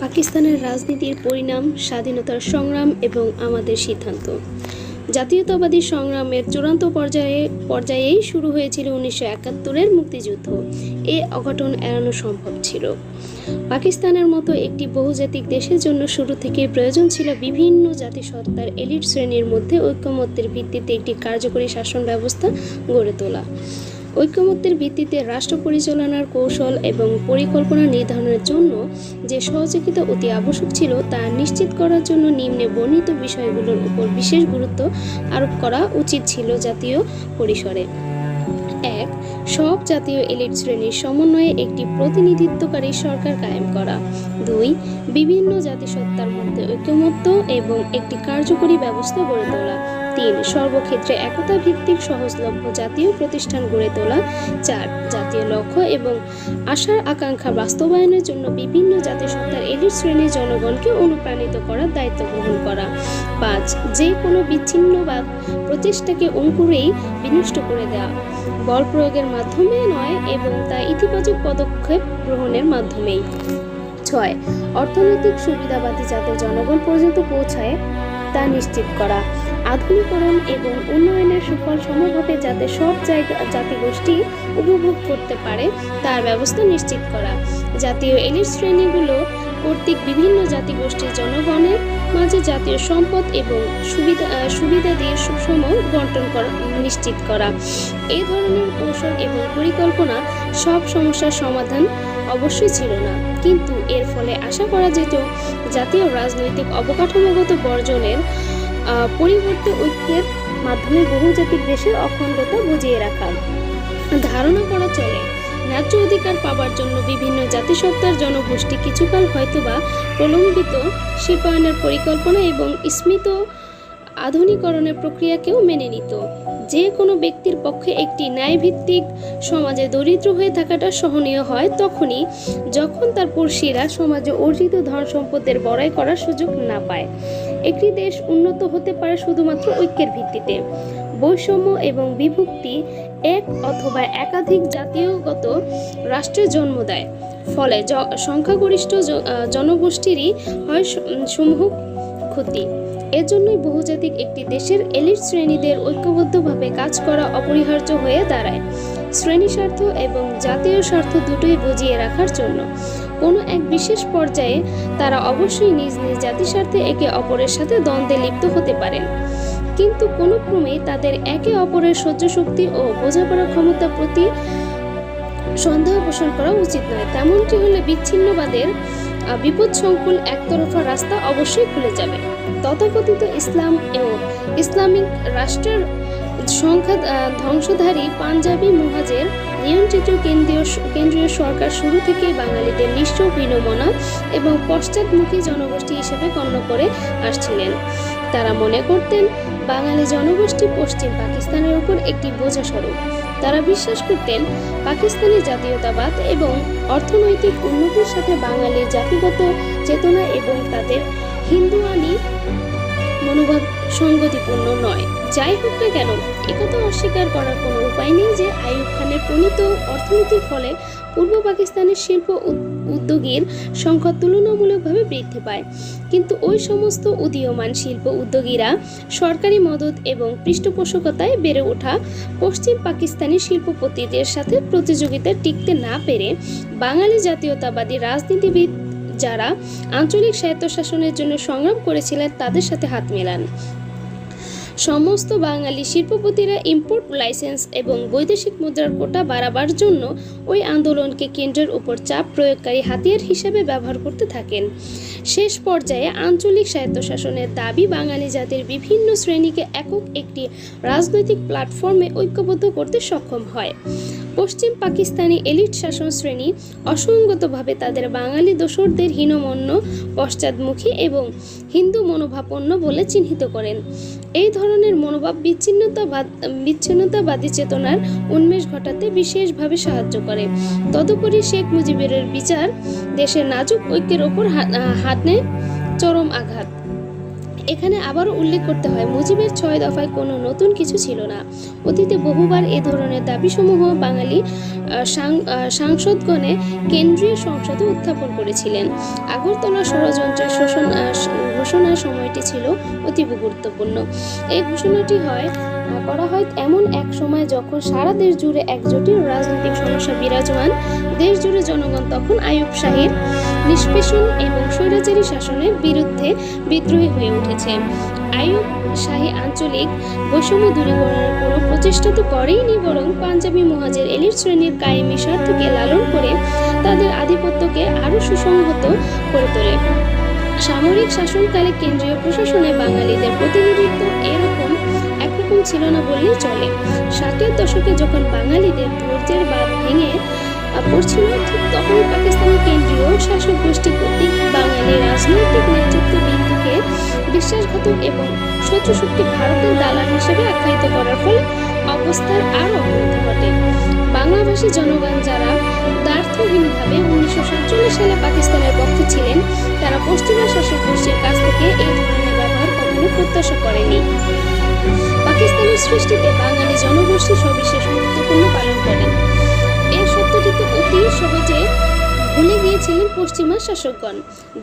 পাকিস্তানের রাজনীতির পরিণাম, স্বাধীনতার সংগ্রাম এবং আমাদের সিদ্ধান্ত। জাতীয়তাবাদী সংগ্রামের চূড়ান্ত পর্যায়েই শুরু হয়েছিল 1971-এর মুক্তিযুদ্ধ। এ অঘটন এড়ানো সম্ভব ছিল। পাকিস্তানের মতো একটি বহুজাতিক দেশের জন্য শুরু থেকেই প্রয়োজন ছিল বিভিন্ন জাতিসত্তার এলিট শ্রেণীর মধ্যে ঐকমত্যের ভিত্তিতে একটি কার্যকরী শাসন ব্যবস্থা গড়ে তোলা। ঐকমত্যের ভিত্তিতে রাষ্ট্র পরিচালনার কৌশল এবং পরিকল্পনা নির্ধারণের জন্য যে সহযোগিতা অতি আবশ্যক ছিল তা নিশ্চিত করার জন্য নিম্নে বর্ণিত বিষয়গুলোর উপর বিশেষ গুরুত্ব আরোপ করা উচিত ছিল জাতীয় পরিসরে। 1. সব জাতীয় এলিট শ্রেণীর সমন্বয়ে একটি প্রতিনিধিত্বকারী সরকার কায়েম করা। 2. বিভিন্ন জাতিসত্তার মধ্যে ঐকমত্য এবং একটি কার্যকরী ব্যবস্থা গড়ে তোলা। 3. সর্বক্ষেত্রে একতা ভিত্তিক সহজলভ্য জাতীয় প্রতিষ্ঠান গড়ে তোলা। 4. জাতীয় লক্ষ্য এবং আশার আকাঙ্ক্ষা বাস্তবায়নের জন্য বিভিন্ন জাতিসত্তার এলিট শ্রেণীর জনগণকে অনুপ্রাণিত করার দায়িত্ব গ্রহণ করা। 5. যে কোনো বিচ্ছিন্নবাদ প্রচেষ্টাকে অঙ্কুরেই বিনষ্ট করে দেওয়া, বল প্রয়োগের মাধ্যমে নয় এবং তা ইতিবাচক পদক্ষেপ গ্রহণের মাধ্যমেই। 6. অর্থনৈতিক সুবিধাবাদী যাতে জনগণ পর্যন্ত পৌঁছায় তা নিশ্চিত করা। আধুনিকরণ এবং উন্নয়নের সুফল সমভাবে যাতে সব জাতিগোষ্ঠী উপভোগ করতে পারে তার ব্যবস্থা নিশ্চিত করা। জাতীয় এলিট শ্রেণীগুলো কর্তৃক বিভিন্ন জাতিগোষ্ঠীর জনগণের মাঝে জাতীয় সম্পদ এবং সুবিধাদির সুষম বন্টন করা নিশ্চিত করা। এই ধরনের কৌশল এবং পরিকল্পনা সব সমস্যার সমাধান অবশ্যই ছিল না, কিন্তু এর ফলে আশা করা যেত জাতীয় রাজনৈতিক অবকাঠামোগত বর্জনের পরিবর্তে ঐক্যের মাধ্যমে বহুজাতিক দেশের অখণ্ডতা বজিয়ে রাখা। ধারণা করা চলে ন্যায্য অধিকার পাবার জন্য বিভিন্ন জাতিসত্তার জনগোষ্ঠী কিছুকাল হয়তোবা প্রলম্বিত শিল্পায়নের পরিকল্পনা এবং স্মিত আধুনিকরণের প্রক্রিয়াকেও মেনে নিত। যে কোনো ব্যক্তির পক্ষে একটি ন্যায়ভিত্তিক সমাজে দরিদ্র হয়ে থাকাটা সহনীয় হয় তখনই যখন তার পড়শিরা সমাজে অর্জিত ধন সম্পদের বড়াই করার সুযোগ না পায়। একটি দেশ উন্নত হতে পারে শুধুমাত্র ঐক্যের ভিত্তিতে। বৈষম্য এবং বিভক্তি এক অথবা একাধিক জাতীয়গত রাষ্ট্রের জন্ম দেয়, ফলে সংখ্যাগরিষ্ঠ জনগোষ্ঠীরই হয় সমূহ ক্ষতি। এজন্যই বহুজাতিক একটি দেশের এলিট শ্রেণীদের ঐক্যবদ্ধভাবে কাজ করা অপরিহার্য হয়ে দাঁড়ায়, শ্রেণী স্বার্থ এবং জাতীয় স্বার্থ দুটোই বজিয়ে রাখার জন্য। কোনো এক বিশেষ পর্যায়ে তারা অবশ্যই নিজ নিজ জাতিস্বার্থে একে অপরের সাথে দ্বন্দ্বে লিপ্ত হতে পারেন, কিন্তু কোনো ক্রমেই তাদের একে অপরের সহ্য শক্তি ও বোঝাপড়ার ক্ষমতার প্রতি সন্দেহ পোষণ করা উচিত নয়। তেমনটি হলে বিচ্ছিন্নবাদের বিপদসংকুল একতরফা রাস্তা অবশ্যই খুলে যাবে। তথাকথিত ইসলাম এবং ইসলামিক রাষ্ট্রের সংখ্যা ধ্বংসধারী পাঞ্জাবি মুহাজের নিয়ন্ত্রিত কেন্দ্রীয় সরকার শুরু থেকেই বাঙালিদের নিঃস্ব, হীনমনা এবং পশ্চাৎমুখী জনগোষ্ঠী হিসেবে গণ্য করে আসছিলেন। তারা মনে করতেন বাঙালি জনগোষ্ঠী পশ্চিম পাকিস্তানের উপর একটি বোঝা স্বরূপ। তারা বিশ্বাস করতেন পাকিস্তানি জাতীয়তাবাদ এবং অর্থনৈতিক উন্নতির সাথে বাঙালির জাতিগত চেতনা এবং তাদের হিন্দুয়ানি মনোভাব সঙ্গতিপূর্ণ নয়। যাই হোক না কেন, একথা অস্বীকার করার কোনো উপায় নেই যে আইয়ুব খানের প্রণীত অর্থনীতির ফলে পূর্ব পাকিস্তানের শিল্প উদ্যোগীর সংখ্যা তুলনামূলকভাবে বৃদ্ধি পায়, কিন্তু ওই সমস্ত উদীয়মান শিল্প উদ্যোগীরা সরকারি মদত এবং পৃষ্ঠপোষকতায় বেড়ে ওঠা পশ্চিম পাকিস্তানি শিল্পপতিদের সাথে প্রতিযোগিতায় টিকতে না পেরে বাঙালি জাতীয়তাবাদী রাজনীতিবিদ যারা আঞ্চলিক স্বায়ত্তশাসনের জন্য সংগ্রাম করেছিলেন তাদের সাথে হাত মেলান। সমস্ত বাঙালি শিল্পপতিরা ইম্পোর্ট লাইসেন্স এবং বৈদেশিক মুদ্রার কোটা বাড়াবার জন্য ওই আন্দোলনকে কেন্দ্রের উপর চাপ প্রয়োগকারী হাতিয়ার হিসেবে ব্যবহার করতে থাকেন। শেষ পর্যায়ে আঞ্চলিক স্বায়ত্তশাসনের দাবি বাঙালি জাতির বিভিন্ন শ্রেণীকে একক একটি রাজনৈতিক প্ল্যাটফর্মে ঐক্যবদ্ধ করতে সক্ষম হয়। পশ্চিম পাকিস্তানি এলিট শাসন শ্রেণী অসঙ্গতভাবে তাদের বাঙালি দোসরদের হীনমন্য, পশ্চাদমুখী এবং হিন্দু মনোভাবাপন্ন বলে চিহ্নিত করেন। এই ধরনের মনোভাব বিচ্ছিন্নতাবাদী চেতনার উন্মেষ ঘটাতে বিশেষভাবে সাহায্য করে। তদুপরি শেখ মুজিবের বিচার দেশের নাজুক ঐক্যের ওপর হানে চরম আঘাত। এখানে আবারও উল্লেখ করতে হয়, মুজিবের 6 দফায় কোনো নতুন কিছু ছিল না। অতীতে বহুবার এ ধরনের দাবিসমূহ বাঙালি সাংসদগণে কেন্দ্রীয় সংসদে উত্থাপন করেছিলেন। আগরতলা ষড়যন্ত্রের ঘোষণার সময়টি ছিল অতীব গুরুত্বপূর্ণ। এই ঘোষণাটি করা হয় এমন এক সময় যখন সারা দেশ জুড়ে এক জটিল রাজনৈতিক সমস্যা বিরাজমান। দেশ জুড়ে জনগণ তখন আইয়ুব শাহীর নিষ্পেষণ এবং স্বৈরাচারী শাসনের বিরুদ্ধে বিদ্রোহী হয়ে উঠেছে। আইয়ুব শাহী আঞ্চলিক বৈষম্য দূরীকরণের কোনো প্রচেষ্টা তো করেইনি, বরং পাঞ্জাবি মুহাজির এলিট শ্রেণীর কায়েমি স্বার্থকে লালন করে তাদের আধিপত্যকে আরও সুসংহত করে তোলে। সামরিক শাসনকালে কেন্দ্রীয় প্রশাসনে বাঙালিদের প্রতিনিধিত্ব একরকম ছিল না বললেই চলে। 60-এর দশকে যখন বাঙালিদের ধৈর্যের বাঁধ ভেঙে পড়ছিল, ঠিক তখন পাকিস্তানের কেন্দ্রীয় শাসক গোষ্ঠী কর্তৃক বাঙালি রাজনৈতিক নেতৃত্ববৃন্দকে বিশ্বাসঘাতক এবং শত্রুশক্তি ভারতের দালাল হিসেবে আখ্যায়িত করার ফলে অবস্থার আরও অবনতি ঘটে। বাংলাভাষী জনগণ যারা দ্ব্যর্থহীনভাবে 1947 সালে পাকিস্তানের পক্ষে ছিলেন, তারা পশ্চিমা শাসক গোষ্ঠীর কাছ থেকে এই ধরনের ব্যবহার কখনো প্রত্যাশা করেনি। পাকিস্তানের সৃষ্টিতে বাঙালি জনগোষ্ঠী সবিশেষ গুরুত্বপূর্ণ পালন করেন। এই সত্যটি তো অতি সহজে ভুলে গিয়েছিলেন পশ্চিমা শাসকগণ।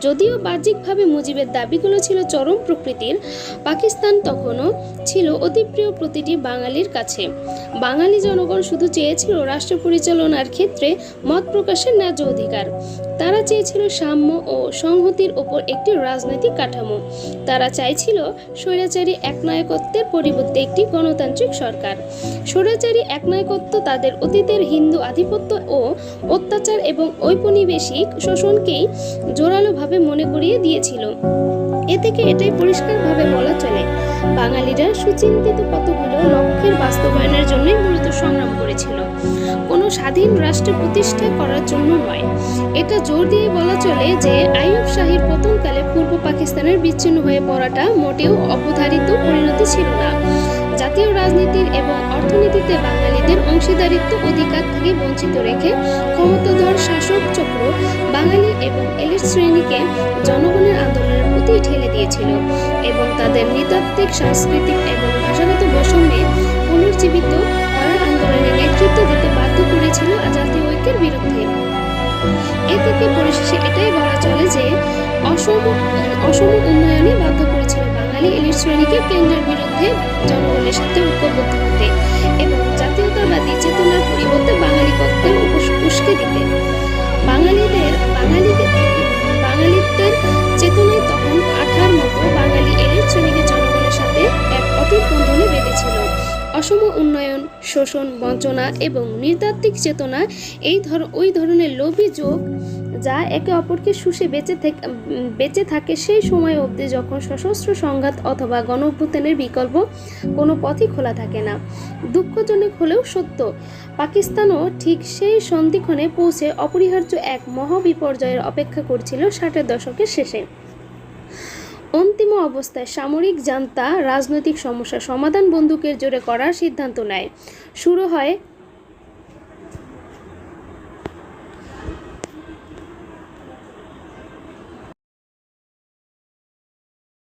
যদিও বাহ্যিকভাবে মুজিবের দাবিগুলো ছিল চরম প্রকৃতির, পাকিস্তান তখনও ছিল অতি প্রিয় প্রতিটি বাঙালির কাছে। বাঙালি জনগণ শুধু চেয়েছিল রাষ্ট্র পরিচালনার ক্ষেত্রে মত প্রকাশের ন্যায্য অধিকার। তারা চেয়েছিল সাম্য ও সংহতির ওপর একটি রাজনৈতিক কাঠামো। তারা চাইছিল স্বৈরাচারী একনায়কত্বের পরিবর্তে একটি গণতান্ত্রিক সরকার। স্বৈরাচারী একনায়কত্ব তাদের অতীতের হিন্দু আধিপত্য ও অত্যাচার এবং ঔপনিবেশিক শোষণকেই জোরালোভাবে মনে করিয়ে দিয়েছিল। এ থেকে এটাই পরিষ্কারভাবে বলা চলে, বাঙালিরা সুচিন্তিত কতগুলো লক্ষ্যের বাস্তবায়নের জন্যই মূলত সংগ্রাম করেছিল, কোনো স্বাধীন রাষ্ট্র প্রতিষ্ঠা করার জন্য নয়। এটা জোর দিয়ে বলা চলে যে আইয়ুব শাহীর পতনকালে পূর্ব পাকিস্তানের বিচ্ছিন্ন হয়ে পড়াটা মোটেও অবধারিত পরিণতি ছিল না। জাতীয় রাজনীতির এবং অর্থনীতিতে বাঙালিদের অংশীদারিত্ব অধিকার থেকে বঞ্চিত রেখে ক্ষমতাধর শাসক চক্র বাঙালি এবং এলিট শ্রেণীকে জনগণের আন্দোলনের প্রতি ঠেলে দিয়েছিল এবং তাদের নৃতাত্ত্বিক, সাংস্কৃতিক এবং ভাষাগত বৈষম্যে পুনর্জীবিত করার আন্দোলনে নেতৃত্ব দিতে বাধ্য করেছিল জাতীয় ঐক্যের বিরুদ্ধে। এ থেকে পরিশেষে এটাই বলা চলে যে অসম উন্নয়নে বাধ্য করেছিল বাঙালি এলিট শ্রেণীকে কেন্দ্রের বিরুদ্ধে জনগণের সাথে ঐক্যবদ্ধ হতে এবং জাতীয়তাবাদী চেতনার পরিবর্তে বাঙালিত্বের উস্কে দিতে। বাঙালিত্বের চেতনায় তখন আঠার মতো বাঙালি এলিট শ্রেণীকে জনগণের সাথে এক অটুট বন্ধনে বেঁধেছিল। অসম উন্নয়ন, শোষণ, বঞ্চনা এবং নৃতাত্ত্বিক চেতনা ওই ধরনের লোভী যোগ যা একে অপরকে শুষে বেঁচে থাকে সেই সময় অবধি যখন সশস্ত্র সংঘাত অথবা গণঅভ্যুত্থানের বিকল্প কোনো পথই খোলা থাকে না। দুঃখজনক হলেও সত্য, পাকিস্তানও ঠিক সেই সন্ধিক্ষণে পৌঁছে অপরিহার্য এক মহাবিপর্যয়ের অপেক্ষা করছিল 60-এর দশকের শেষে। অন্তিম অবস্থায় সামরিক জান্তা রাজনৈতিক সমস্যার সমাধান বন্দুকের জোরে করার সিদ্ধান্ত নেয়। শুরু হয়